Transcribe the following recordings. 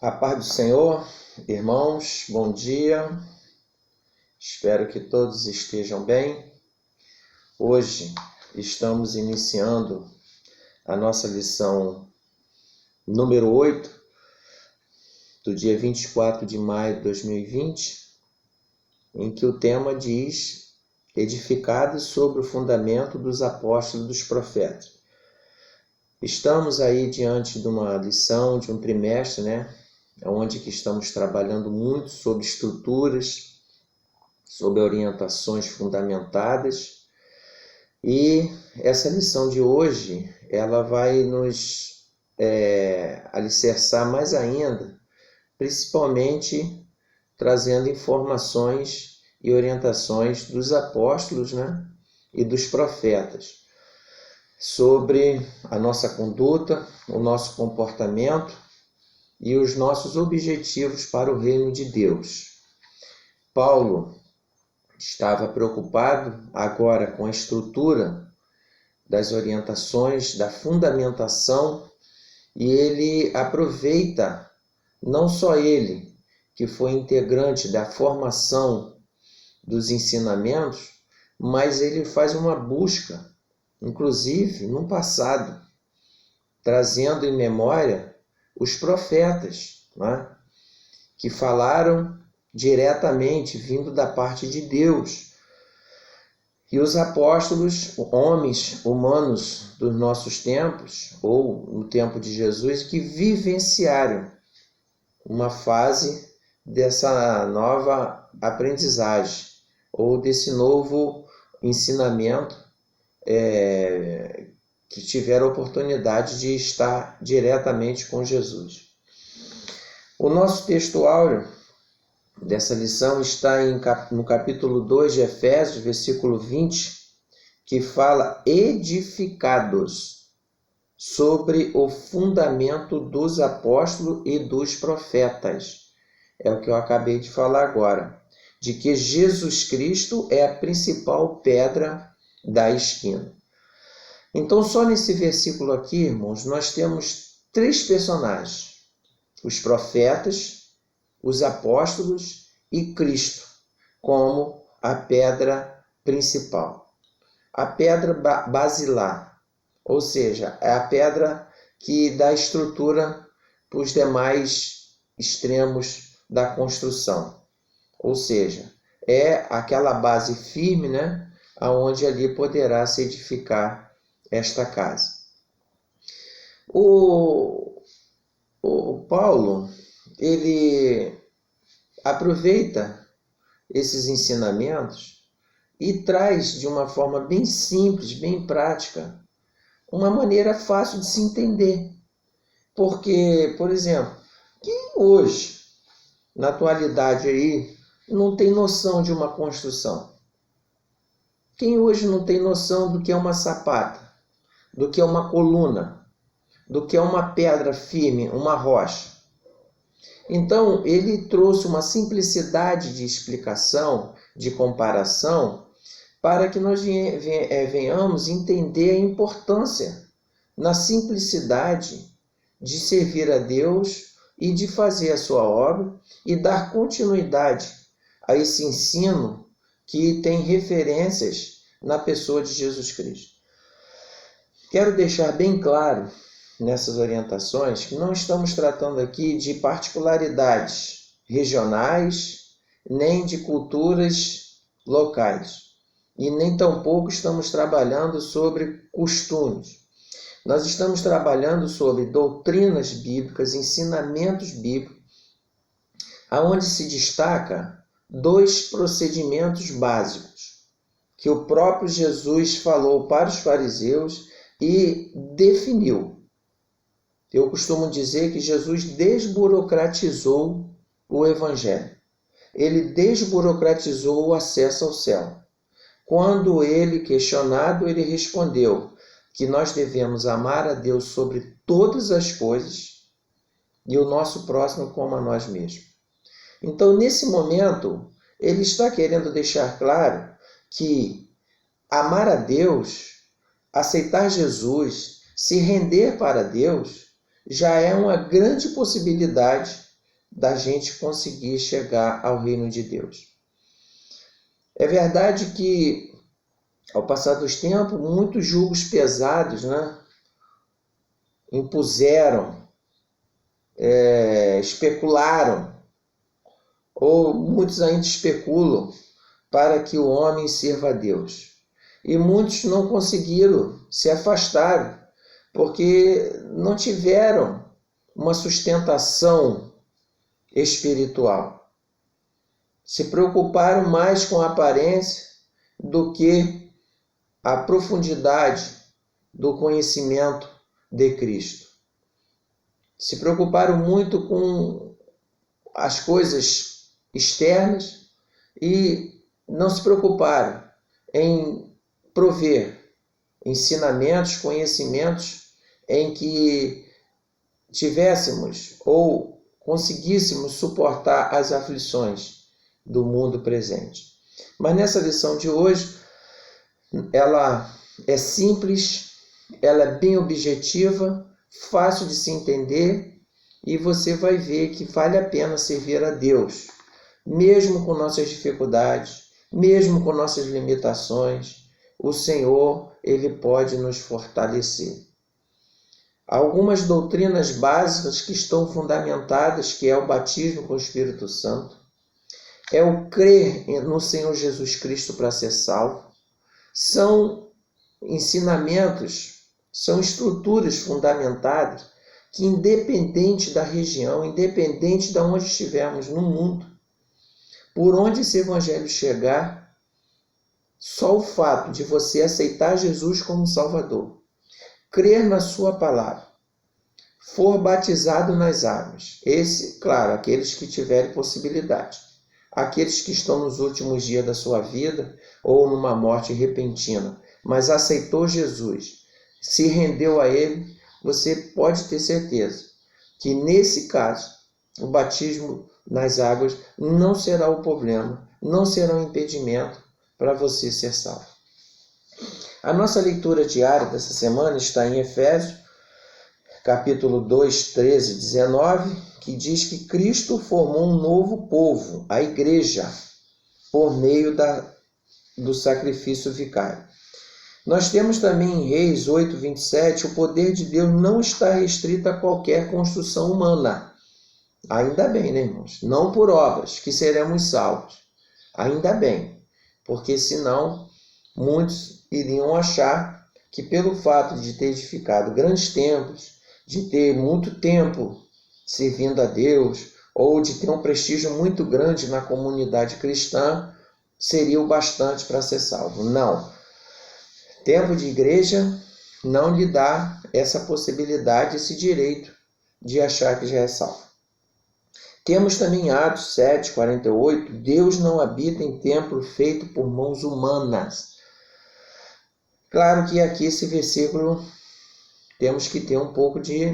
A paz do Senhor, irmãos, bom dia. Espero que todos estejam bem. Hoje estamos iniciando a nossa lição número 8, do dia 24 de maio de 2020, em que o tema diz: edificados sobre o fundamento dos apóstolos e dos profetas. Estamos aí diante de uma lição, de um trimestre, onde que estamos trabalhando muito sobre estruturas, sobre orientações fundamentadas. E essa lição de hoje, ela vai nos alicerçar mais ainda, principalmente trazendo informações e orientações dos apóstolos, e dos profetas, sobre a nossa conduta, o nosso comportamento e os nossos objetivos para o reino de Deus. Paulo estava preocupado agora com a estrutura das orientações, da fundamentação, e ele aproveita, não só ele, que foi integrante da formação dos ensinamentos, mas ele faz uma busca, inclusive no passado, trazendo em memória os profetas, que falaram diretamente, vindo da parte de Deus. E os apóstolos, homens humanos dos nossos tempos, ou no tempo de Jesus, que vivenciaram uma fase dessa nova aprendizagem, ou desse novo ensinamento, que tiveram a oportunidade de estar diretamente com Jesus. O nosso texto áureo dessa lição está no capítulo 2 de Efésios, versículo 20, que fala: edificados sobre o fundamento dos apóstolos e dos profetas. É o que eu acabei de falar agora, de que Jesus Cristo é a principal pedra da esquina. Então, só nesse versículo aqui, irmãos, nós temos 3 personagens: os profetas, os apóstolos e Cristo, como a pedra principal. A pedra basilar, ou seja, é a pedra que dá estrutura para os demais extremos da construção. Ou seja, é aquela base firme, aonde ali poderá se edificar esta casa. O Paulo, ele aproveita esses ensinamentos e traz de uma forma bem simples, bem prática, uma maneira fácil de se entender. Porque, por exemplo, quem hoje, na atualidade aí, não tem noção de uma construção? Quem hoje não tem noção do que é uma sapata, do que é uma coluna, do que é uma pedra firme, uma rocha? Então, ele trouxe uma simplicidade de explicação, de comparação, para que nós venhamos entender a importância na simplicidade de servir a Deus e de fazer a sua obra e dar continuidade a esse ensino que tem referências na pessoa de Jesus Cristo. Quero deixar bem claro nessas orientações que não estamos tratando aqui de particularidades regionais, nem de culturas locais, e nem tampouco estamos trabalhando sobre costumes. Nós estamos trabalhando sobre doutrinas bíblicas, ensinamentos bíblicos, aonde se destaca 2 procedimentos básicos que o próprio Jesus falou para os fariseus e definiu. Eu costumo dizer que Jesus desburocratizou o Evangelho. Ele desburocratizou o acesso ao céu. Quando ele questionado, ele respondeu que nós devemos amar a Deus sobre todas as coisas e o nosso próximo como a nós mesmos. Então, nesse momento, ele está querendo deixar claro que amar a Deus, aceitar Jesus, se render para Deus, já é uma grande possibilidade da gente conseguir chegar ao reino de Deus. É verdade que, ao passar dos tempos, muitos julgos pesados, né, impuseram, especularam, ou muitos ainda especulam, para que o homem sirva a Deus. E muitos não conseguiram, se afastaram, porque não tiveram uma sustentação espiritual. Se preocuparam mais com a aparência do que a profundidade do conhecimento de Cristo. Se preocuparam muito com as coisas externas e não se preocuparam em prover ensinamentos, conhecimentos em que tivéssemos ou conseguíssemos suportar as aflições do mundo presente. Mas nessa lição de hoje, ela é simples, ela é bem objetiva, fácil de se entender e você vai ver que vale a pena servir a Deus, mesmo com nossas dificuldades, mesmo com nossas limitações. O Senhor, Ele pode nos fortalecer. Algumas doutrinas básicas que estão fundamentadas, que é o batismo com o Espírito Santo, é o crer no Senhor Jesus Cristo para ser salvo, são ensinamentos, são estruturas fundamentadas que, independente da região, independente de onde estivermos no mundo, por onde esse evangelho chegar, só o fato de você aceitar Jesus como Salvador, crer na sua palavra, for batizado nas águas, esse, claro, aqueles que tiverem possibilidade, aqueles que estão nos últimos dias da sua vida ou numa morte repentina, mas aceitou Jesus, se rendeu a Ele, você pode ter certeza que nesse caso o batismo nas águas não será o problema, não será um impedimento para você ser salvo. A nossa leitura diária dessa semana está em Efésios, capítulo 2, 13, 19, que diz que Cristo formou um novo povo, a igreja, por meio do sacrifício vicário. Nós temos também em Reis 8, 27, o poder de Deus não está restrito a qualquer construção humana. Ainda bem, né, irmãos? Não por obras que seremos salvos. Ainda bem, porque senão muitos iriam achar que pelo fato de ter edificado grandes templos, de ter muito tempo servindo a Deus, ou de ter um prestígio muito grande na comunidade cristã, seria o bastante para ser salvo. Não. Tempo de igreja não lhe dá essa possibilidade, esse direito de achar que já é salvo. Temos também Atos 7, 48, Deus não habita em templo feito por mãos humanas. Claro que aqui esse versículo temos que ter um pouco de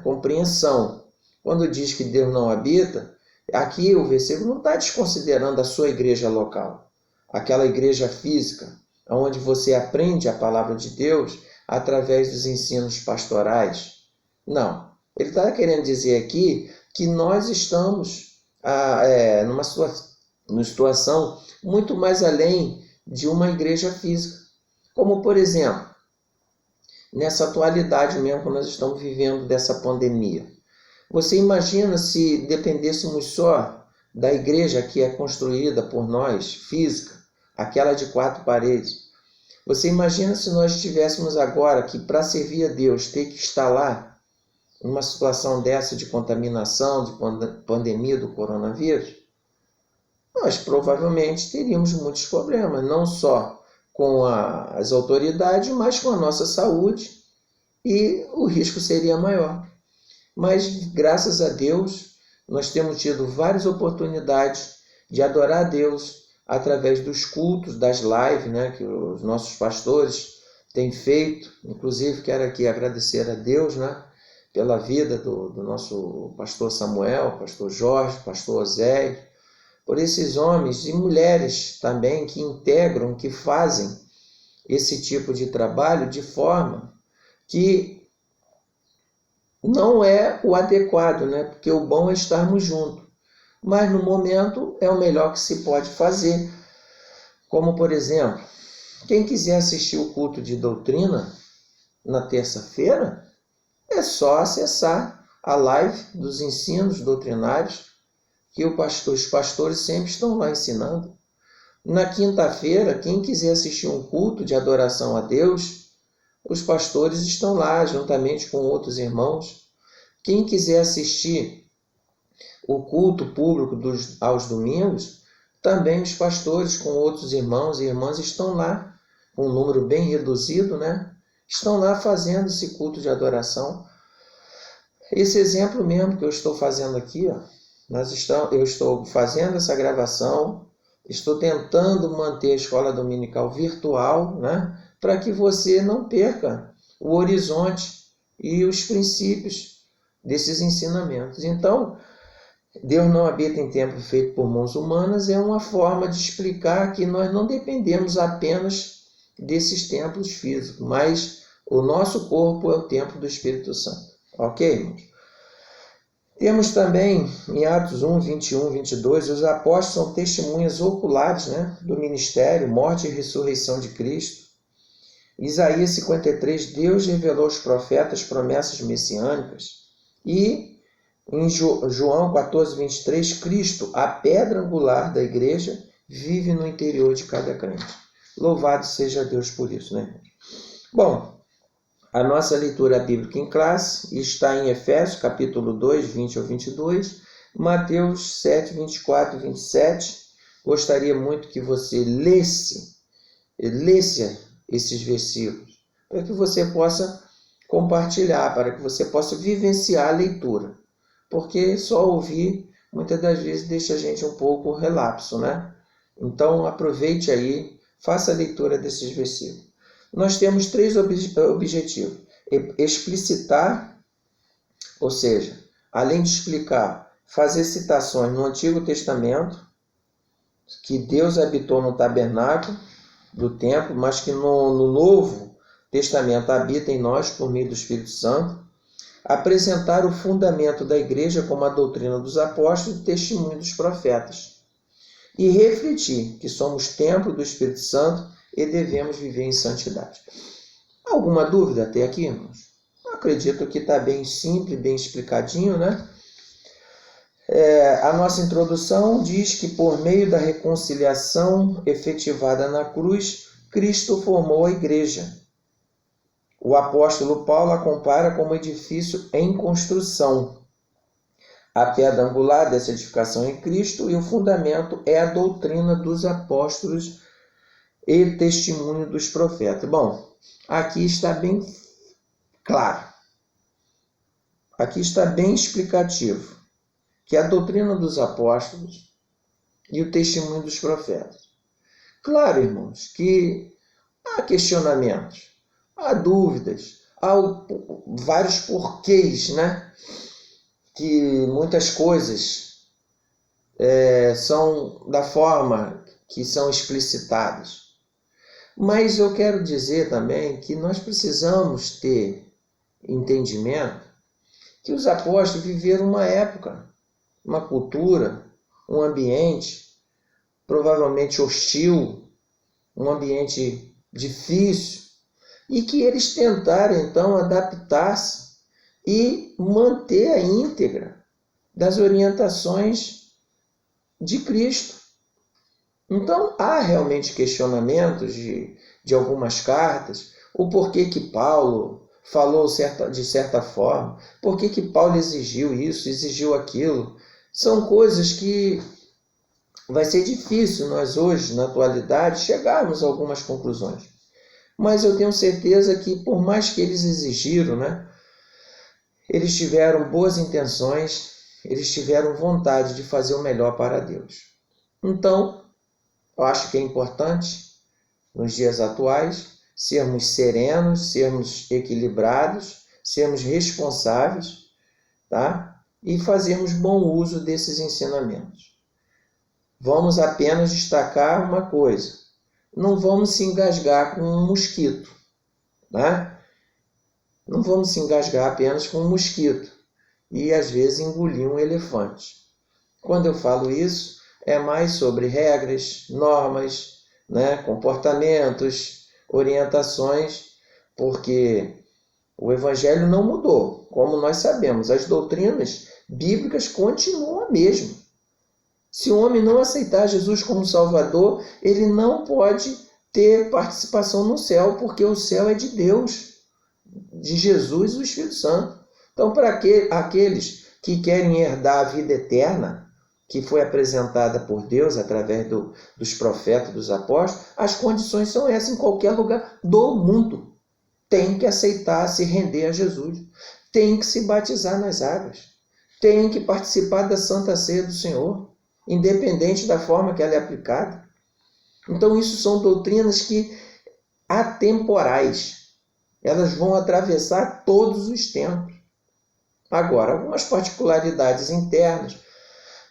compreensão. Quando diz que Deus não habita, aqui o versículo não está desconsiderando a sua igreja local, aquela igreja física, onde você aprende a palavra de Deus através dos ensinos pastorais. Não. Ele está querendo dizer aqui que nós estamos numa situação muito mais além de uma igreja física. Como, por exemplo, nessa atualidade mesmo que nós estamos vivendo dessa pandemia. Você imagina se dependêssemos só da igreja que é construída por nós, física, aquela de 4 paredes. Você imagina se nós estivéssemos agora que para servir a Deus ter que estar lá numa situação dessa de contaminação, de pandemia do coronavírus? Nós provavelmente teríamos muitos problemas, não só com as autoridades, mas com a nossa saúde, e o risco seria maior. Mas graças a Deus, nós temos tido várias oportunidades de adorar a Deus através dos cultos, das lives, que os nossos pastores têm feito. Inclusive, quero aqui agradecer a Deus, pela vida do nosso pastor Samuel, pastor Jorge, pastor Zé, por esses homens e mulheres também que integram, que fazem esse tipo de trabalho de forma que não é o adequado, porque o bom é estarmos juntos. mas no momento é o melhor que se pode fazer. Como, por exemplo, quem quiser assistir o culto de doutrina na terça-feira, é só acessar a live dos ensinos doutrinários, que os pastores sempre estão lá ensinando. Na quinta-feira, quem quiser assistir um culto de adoração a Deus, os pastores estão lá, juntamente com outros irmãos. Quem quiser assistir o culto público aos domingos, também os pastores com outros irmãos e irmãs estão lá, com um número bem reduzido, né? Estão lá fazendo esse culto de adoração. Esse exemplo mesmo que eu estou fazendo aqui, ó, eu estou fazendo essa gravação, estou tentando manter a escola dominical virtual, né? Para que você não perca o horizonte e os princípios desses ensinamentos. Então, Deus não habita em templo feito por mãos humanas é uma forma de explicar que nós não dependemos apenas desses templos físicos, mas o nosso corpo é o templo do Espírito Santo. Ok, irmãos? Temos também, em Atos 1, 21, 22, os apóstolos são testemunhas oculares, né, do ministério, morte e ressurreição de Cristo. Isaías 53, Deus revelou aos profetas promessas messiânicas. E em João 14, 23, Cristo, a pedra angular da igreja, vive no interior de cada crente. Louvado seja Deus por isso, né? Bom, a nossa leitura bíblica em classe está em Efésios, capítulo 2, 20 ao 22, Mateus 7, 24 e 27. Gostaria muito que você lesse esses versículos, para que você possa compartilhar, para que você possa vivenciar a leitura. Porque só ouvir, muitas das vezes, deixa a gente um pouco relapso, né? Então, aproveite aí, faça a leitura desses versículos. Nós temos 3 objetivos. Explicitar, ou seja, além de explicar, fazer citações no Antigo Testamento, que Deus habitou no tabernáculo do templo, mas que no Novo Testamento habita em nós por meio do Espírito Santo. Apresentar o fundamento da igreja como a doutrina dos apóstolos e testemunho dos profetas. E refletir que somos templo do Espírito Santo e devemos viver em santidade. Alguma dúvida até aqui, irmãos? Acredito que está bem simples, bem explicadinho, né? A nossa introdução diz que por meio da reconciliação efetivada na cruz, Cristo formou a igreja. O apóstolo Paulo a compara como edifício em construção. A pedra angular dessa edificação é Cristo e o fundamento é a doutrina dos apóstolos e testemunho dos profetas. Bom, aqui está bem claro, aqui está bem explicativo, que é a doutrina dos apóstolos e o testemunho dos profetas. Claro, irmãos, que há questionamentos, há dúvidas, há vários porquês, né? Que muitas coisas são da forma que são explicitadas. Mas eu quero dizer também que nós precisamos ter entendimento que os apóstolos viveram uma época, uma cultura, um ambiente provavelmente hostil, um ambiente difícil, e que eles tentaram então adaptar-se e manter a íntegra das orientações de Cristo. Então, há realmente questionamentos de algumas cartas, o porquê que Paulo falou de certa forma, por que Paulo exigiu isso, exigiu aquilo. São coisas que vai ser difícil nós hoje, na atualidade, chegarmos a algumas conclusões. Mas eu tenho certeza que, por mais que eles exigiram, né, eles tiveram boas intenções, eles tiveram vontade de fazer o melhor para Deus. Então, eu acho que é importante, nos dias atuais, sermos serenos, sermos equilibrados, sermos responsáveis, tá? E fazermos bom uso desses ensinamentos. Vamos apenas destacar uma coisa: não vamos se engasgar com um mosquito, né? Não vamos se engasgar apenas com um mosquito e às vezes engolir um elefante. Quando eu falo isso, é mais sobre regras, normas, né, comportamentos, orientações, porque o Evangelho não mudou. Como nós sabemos, as doutrinas bíblicas continuam a mesma. Se o homem não aceitar Jesus como Salvador, ele não pode ter participação no céu, porque o céu é de Deus, de Jesus e do Espírito Santo. Então, para aqueles que querem herdar a vida eterna, que foi apresentada por Deus através dos profetas, dos apóstolos, as condições são essas em qualquer lugar do mundo. Tem que aceitar, se render a Jesus. Tem que se batizar nas águas. Tem que participar da Santa Ceia do Senhor, independente da forma que ela é aplicada. Então, isso são doutrinas que atemporais. Elas vão atravessar todos os tempos. Agora, algumas particularidades internas,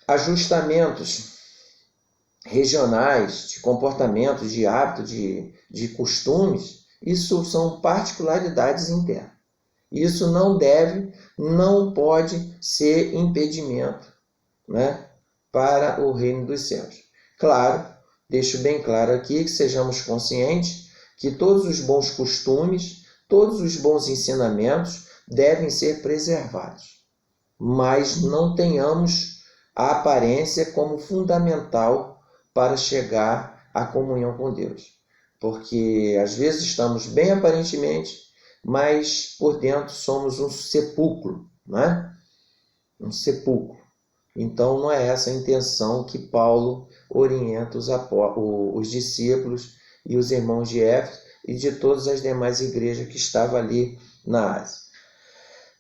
ajustamentos regionais, de comportamentos, de hábitos, de costumes, isso são particularidades internas. Isso não pode ser impedimento, né, para o reino dos céus. Claro, deixo bem claro aqui que sejamos conscientes que todos os bons costumes, todos os bons ensinamentos devem ser preservados, mas não tenhamos a aparência como fundamental para chegar à comunhão com Deus. Porque às vezes estamos bem aparentemente, mas por dentro somos um sepulcro, né? Um sepulcro. Então não é essa a intenção que Paulo orienta os discípulos e os irmãos de Éfeso e de todas as demais igrejas que estavam ali na Ásia.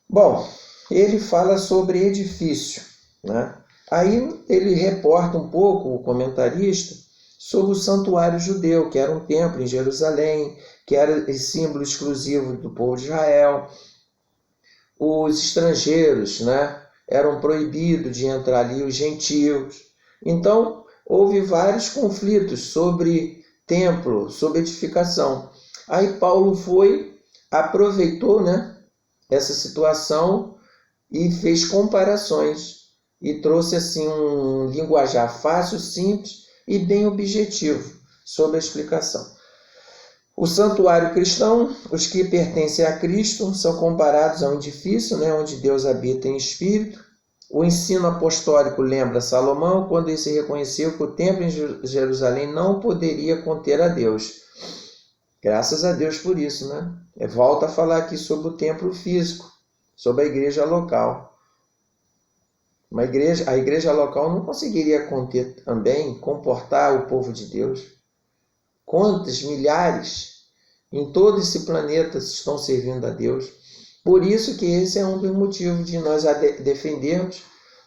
Bom, ele fala sobre edifício, né? Aí ele reporta um pouco, o comentarista, sobre o santuário judeu, que era um templo em Jerusalém, que era símbolo exclusivo do povo de Israel. Os estrangeiros, né, eram proibidos de entrar ali, os gentios. Então, houve vários conflitos sobre templo, sobre edificação. Aí Paulo aproveitou, né, essa situação e fez comparações e trouxe assim um linguajar fácil, simples e bem objetivo sobre a explicação. O santuário cristão, os que pertencem a Cristo, são comparados a um edifício, né, onde Deus habita em espírito. O ensino apostólico lembra Salomão, quando ele se reconheceu que o templo em Jerusalém não poderia conter a Deus. Graças a Deus por isso, né? Volta a falar aqui sobre o templo físico, sobre a igreja local. A igreja local não conseguiria conter também, comportar o povo de Deus. Quantos milhares em todo esse planeta estão servindo a Deus? Por isso que esse é um dos motivos de nós defendermos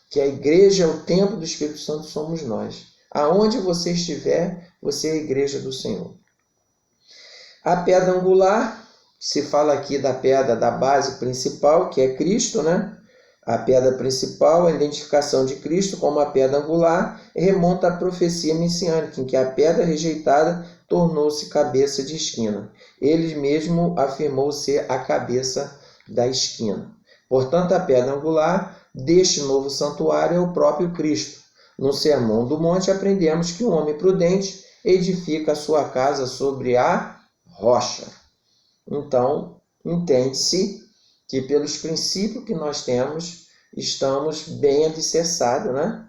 que a igreja, o templo do Espírito Santo, somos nós. Aonde você estiver, você é a igreja do Senhor. A pedra angular, se fala aqui da pedra da base principal, que é Cristo, né? A pedra principal, a identificação de Cristo como a pedra angular, remonta à profecia messiânica, em que a pedra rejeitada tornou-se cabeça de esquina. Ele mesmo afirmou ser a cabeça da esquina. Portanto, a pedra angular deste novo santuário é o próprio Cristo. No Sermão do Monte aprendemos que o homem prudente edifica a sua casa sobre a rocha. Então, entende-se que pelos princípios que nós temos, estamos bem alicerçados, né?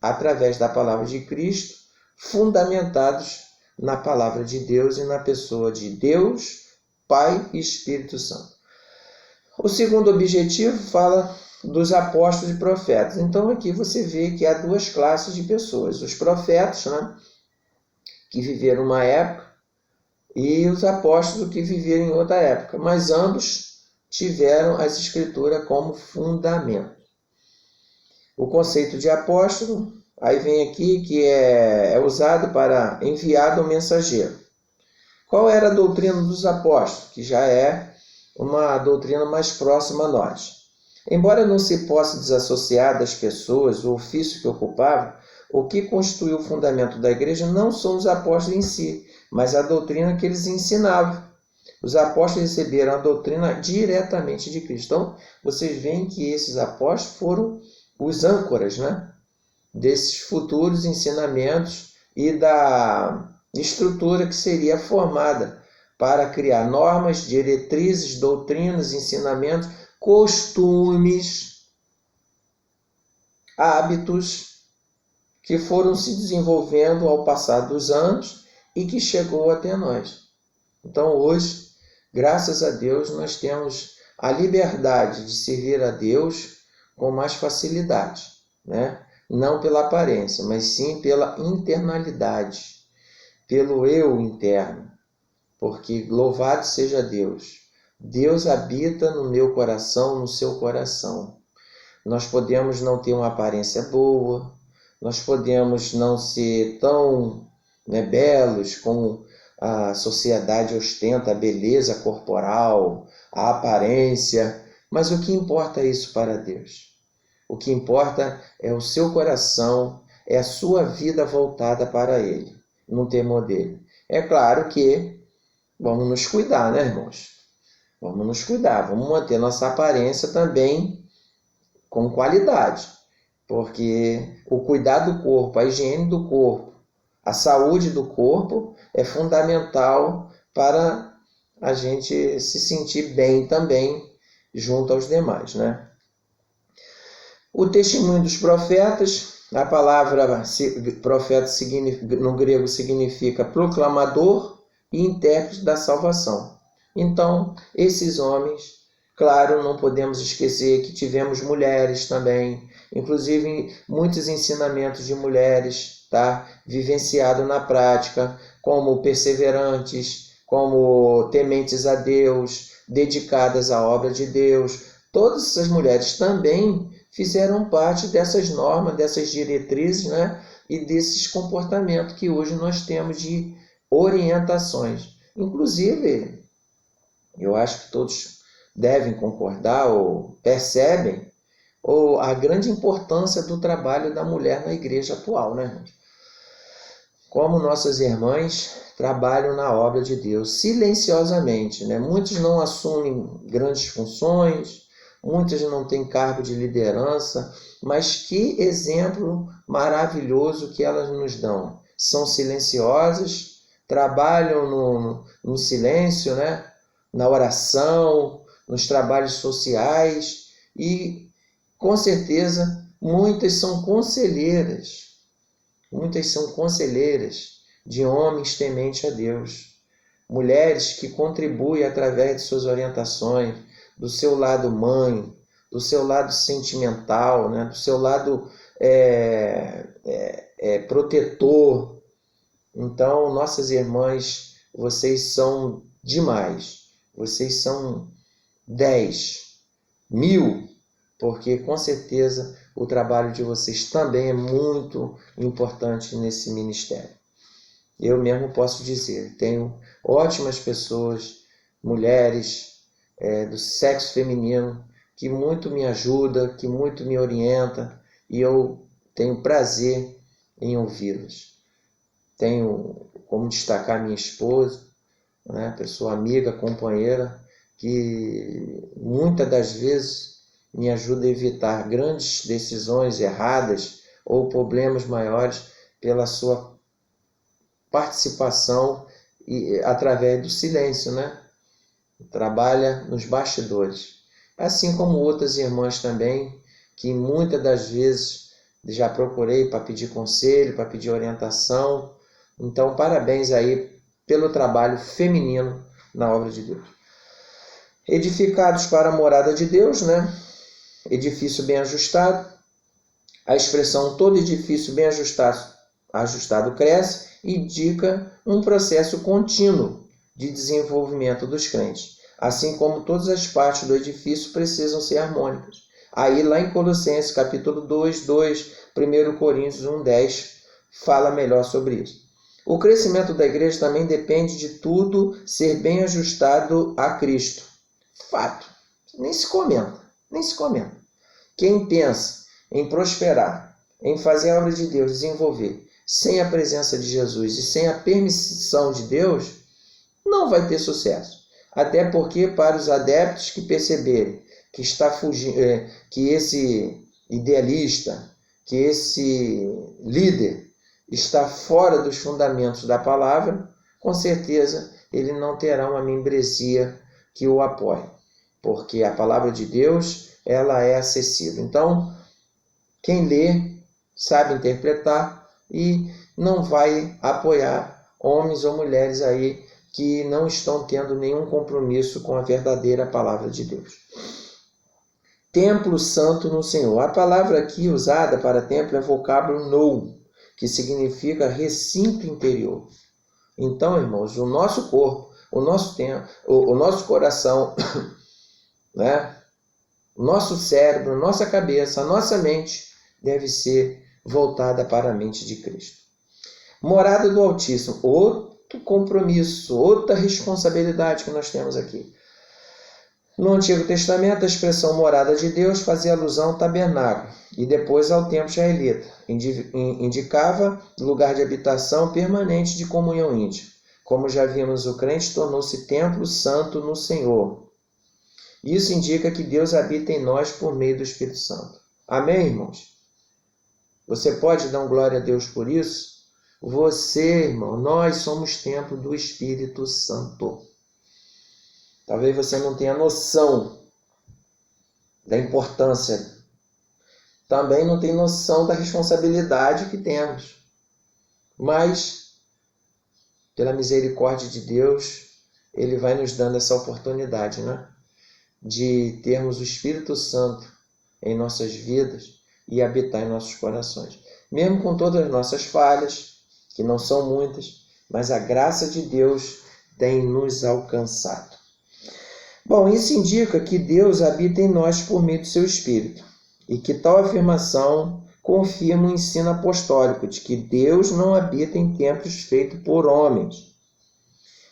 Através da palavra de Cristo, fundamentados na palavra de Deus e na pessoa de Deus, Pai e Espírito Santo. O segundo objetivo fala dos apóstolos e profetas. Então aqui você vê que há duas classes de pessoas. Os profetas, né, que viveram uma época, e os apóstolos que viveram em outra época. Mas ambos tiveram as escrituras como fundamento. O conceito de apóstolo, aí vem aqui que é usado para enviado ou mensageiro. Qual era a doutrina dos apóstolos? Que já é uma doutrina mais próxima a nós. Embora não se possa desassociar das pessoas o ofício que ocupavam, o que constituiu o fundamento da igreja não são os apóstolos em si, mas a doutrina que eles ensinavam. Os apóstolos receberam a doutrina diretamente de Cristo. Então, vocês veem que esses apóstolos foram os âncoras, né, desses futuros ensinamentos e da estrutura que seria formada para criar normas, diretrizes, doutrinas, ensinamentos, costumes, hábitos que foram se desenvolvendo ao passar dos anos e que chegou até nós. Então hoje, graças a Deus, nós temos a liberdade de servir a Deus com mais facilidade, né? Não pela aparência, mas sim pela internalidade, pelo eu interno. Porque louvado seja Deus. Deus habita no meu coração, no seu coração. Nós podemos não ter uma aparência boa, nós podemos não ser tão belos como a sociedade ostenta, a beleza corporal, a aparência, mas o que importa é isso para Deus? O que importa é o seu coração, é a sua vida voltada para Ele, no temor dele. É claro que vamos nos cuidar, né, irmãos? Vamos nos cuidar, vamos manter nossa aparência também com qualidade, porque o cuidar do corpo, a higiene do corpo, a saúde do corpo é fundamental para a gente se sentir bem também junto aos demais, né? O testemunho dos profetas, a palavra profeta no grego significa proclamador e intérprete da salvação. Então, esses homens, claro, não podemos esquecer que tivemos mulheres também, inclusive muitos ensinamentos de mulheres, tá? Vivenciado na prática, como perseverantes, como tementes a Deus, dedicadas à obra de Deus. Todas essas mulheres também fizeram parte dessas normas, dessas diretrizes, né? E desses comportamentos que hoje nós temos de orientações. Inclusive, eu acho que todos devem concordar ou percebem a grande importância do trabalho da mulher na igreja atual, né? Como nossas irmãs trabalham na obra de Deus silenciosamente, né? Muitos não assumem grandes funções, muitas não têm cargo de liderança, mas que exemplo maravilhoso que elas nos dão. São silenciosas, trabalham no silêncio, né? Na oração, nos trabalhos sociais e, com certeza, muitas são conselheiras de homens tementes a Deus. Mulheres que contribuem através de suas orientações, do seu lado mãe, do seu lado sentimental, né? Do seu lado protetor. Então, nossas irmãs, vocês são demais. Vocês são 10, 1000, porque com certeza o trabalho de vocês também é muito importante nesse ministério. Eu mesmo posso dizer, tenho ótimas pessoas, mulheres do sexo feminino, que muito me ajuda, que muito me orienta, e eu tenho prazer em ouvi-las. Tenho como destacar minha esposa, né, pessoa amiga, companheira, que muitas das vezes me ajuda a evitar grandes decisões erradas ou problemas maiores pela sua participação através do silêncio, né? Trabalha nos bastidores. Assim como outras irmãs também, que muitas das vezes já procurei para pedir conselho, para pedir orientação. Então, parabéns aí pelo trabalho feminino na obra de Deus. Edificados para a morada de Deus, né? Edifício bem ajustado. A expressão todo edifício bem ajustado cresce indica um processo contínuo de desenvolvimento dos crentes, assim como todas as partes do edifício precisam ser harmônicas. Aí lá em Colossenses capítulo 2, 1 Coríntios 1, 10, fala melhor sobre isso. O crescimento da igreja também depende de tudo ser bem ajustado a Cristo. Fato. Nem se comenta. Quem pensa em prosperar, em fazer a obra de Deus desenvolver, sem a presença de Jesus e sem a permissão de Deus, não vai ter sucesso. Até porque para os adeptos que perceberem que está fugindo, que esse idealista, que esse líder está fora dos fundamentos da palavra, com certeza ele não terá uma membresia que o apoie, porque a palavra de Deus, ela é acessível. Então, quem lê sabe interpretar e não vai apoiar homens ou mulheres aí que não estão tendo nenhum compromisso com a verdadeira palavra de Deus. Templo santo no Senhor. A palavra aqui usada para templo é vocábulo nou, que significa recinto interior. Então, irmãos, o nosso corpo, o nosso templo, o nosso coração, né? O nosso cérebro, nossa cabeça, a nossa mente deve ser voltada para a mente de Cristo. Morada do Altíssimo, outro compromisso, outra responsabilidade que nós temos aqui. No Antigo Testamento, a expressão morada de Deus fazia alusão ao tabernáculo e depois ao templo israelita. Indicava lugar de habitação permanente de comunhão íntima. Como já vimos, o crente tornou-se templo santo no Senhor. Isso indica que Deus habita em nós por meio do Espírito Santo. Amém, irmãos? Você pode dar glória a Deus por isso? Você, irmão, nós somos templo do Espírito Santo. Talvez você não tenha noção da importância. Também não tem noção da responsabilidade que temos. Mas, pela misericórdia de Deus, Ele vai nos dando essa oportunidade, né? De termos o Espírito Santo em nossas vidas e habitar em nossos corações. Mesmo com todas as nossas falhas, que não são muitas, mas a graça de Deus tem nos alcançado. Bom, isso indica que Deus habita em nós por meio do seu Espírito, e que tal afirmação confirma o ensino apostólico de que Deus não habita em templos feitos por homens.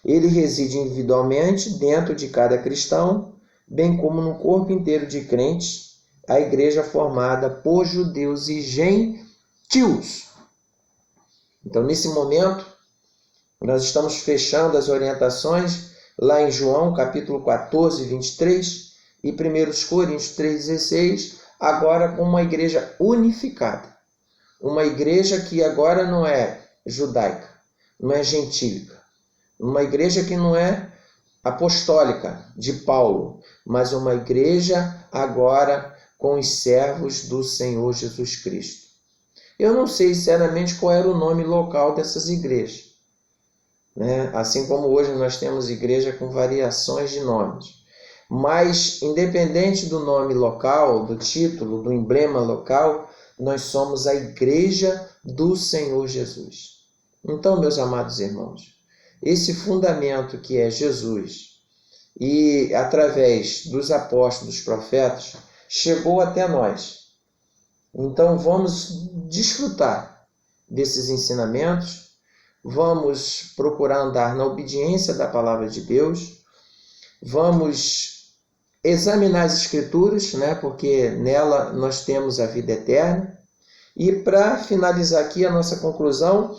Ele reside individualmente dentro de cada cristão, bem como no corpo inteiro de crentes, a igreja formada por judeus e gentios. Então, nesse momento, nós estamos fechando as orientações lá em João, capítulo 14, 23, e 1 Coríntios 3,16, agora com uma igreja unificada. Uma igreja que agora não é judaica, não é gentílica. Uma igreja que não é apostólica de Paulo, mas uma igreja agora com os servos do Senhor Jesus Cristo. Eu não sei, sinceramente, qual era o nome local dessas igrejas, né? Assim como hoje nós temos igreja com variações de nomes. Mas, independente do nome local, do título, do emblema local, nós somos a igreja do Senhor Jesus. Então, meus amados irmãos, esse fundamento que é Jesus, e através dos apóstolos, dos profetas, chegou até nós. Então, vamos desfrutar desses ensinamentos, vamos procurar andar na obediência da palavra de Deus, vamos examinar as Escrituras, né? Porque nela nós temos a vida eterna. E para finalizar aqui a nossa conclusão,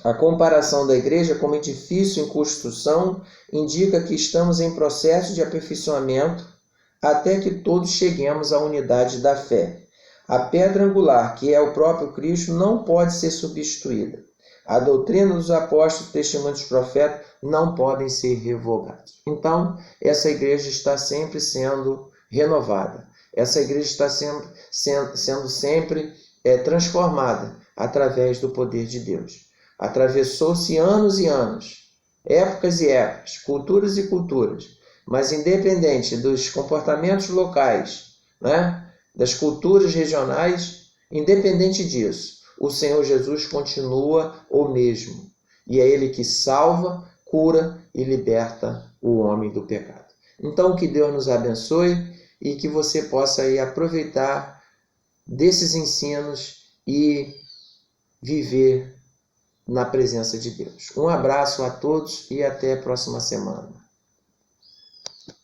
a comparação da igreja como edifício em construção indica que estamos em processo de aperfeiçoamento até que todos cheguemos à unidade da fé. A pedra angular, que é o próprio Cristo, não pode ser substituída. A doutrina dos apóstolos, testemunhos dos profetas, não podem ser revogados. Então, essa igreja está sempre sendo renovada. Essa igreja está sendo sempre transformada através do poder de Deus. Atravessou-se anos e anos, épocas e épocas, culturas e culturas, mas independente dos comportamentos locais, né? Das culturas regionais, independente disso, o Senhor Jesus continua o mesmo. E é Ele que salva, cura e liberta o homem do pecado. Então, que Deus nos abençoe e que você possa aí aproveitar desses ensinos e viver na presença de Deus. Um abraço a todos e até a próxima semana.